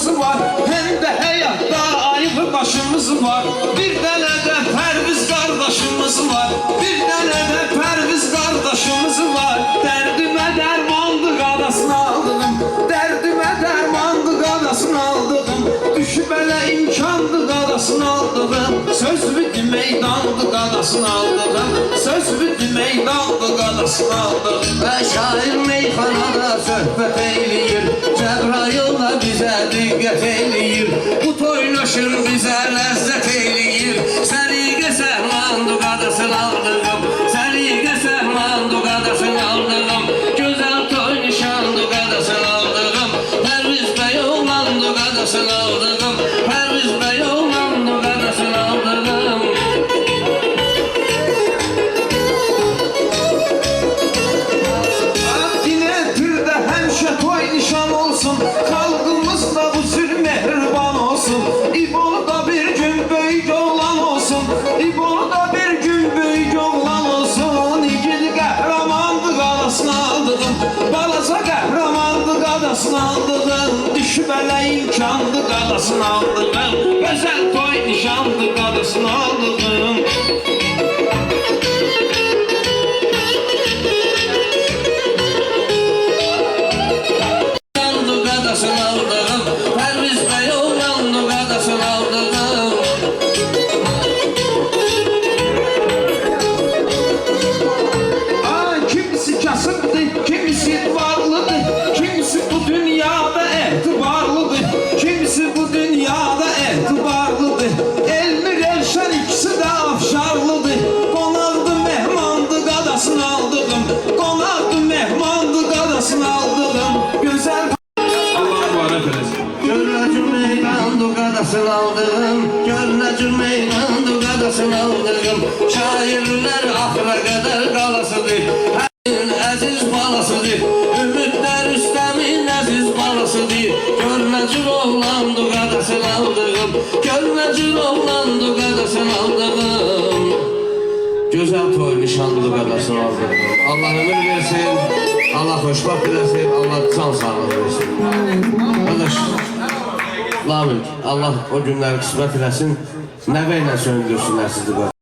yaşımız var, hem de hayatta ayrı başımız var. Bir tane de Perviz kardeşimiz var, bir tane de Perviz kardeşimiz var. Derdime dermandı kadasını aldım, derdime dermandı kadasını aldım. Düşüp ele imkandı kadasını aldım, söz bitti meydandı kadasını aldım, söz bitti meydandı kadasını aldım. Ve şair meyxanada söhbət eyleyir, Cəbrayıl'la bize diqqət eyleyir, bu toylaşır bize ləzzət eyleyir. Səliqə səhmandı qadasını aldığım, səliqə səhmandı qadasını aldığım, gözəl toy nişandı qadasını aldığım, Pərviz bəy oğlandı qadasını aldığım, Pərviz bəy oğlandı qadasını aldığım. Dinətirdə həmişə toy nişan olsun, xalqımızda bu sür mehriban olsun. İbo'da bir gün böyük oğlan olsun, İbo'da bir gün böyük oğlan olsun. İgil qəhrəmandı qadasını aldığım, balaca qəhrəmandı qadasını aldığım, düşüb ələ imkandı qadasını aldığım, gözəl toy nişandı qadasını aldığım. Pərviz bəy oğlandı qadasını aldığım. Kimisi kasıbdır, kimisi varlıdır, kimisi bu dünyada etibarlıdır, kimisi bu dünyada etibarlıdır. Elmir Elşen ikisi de afşarlıdır. Konaqdı mehmandı qadasını aldığım, konaqdı mehmandı qadasını aldığım. Gözəl Allah mübarək eləsin. Görnəcür meydandı qadasını aldığım, görnəcür meydandı qadasını aldığım. Şairlər axıra qədər qalasıdır, həmin əziz balasıdır, ümidlər üstəmin əziz balasıdır. Görnəcür oğlandı qadasını aldığım, görnəcür oğlandı qadasını aldığım. Gözəl toy nişanlı qadasını aldığım. Allah ömür versin, Allah xoşbaxt eləsin, Allah can sağlığı versin. Qardaş, Lamik, Allah o günləri qismət eləsin, nəvə ilə söndürsünlər sizi.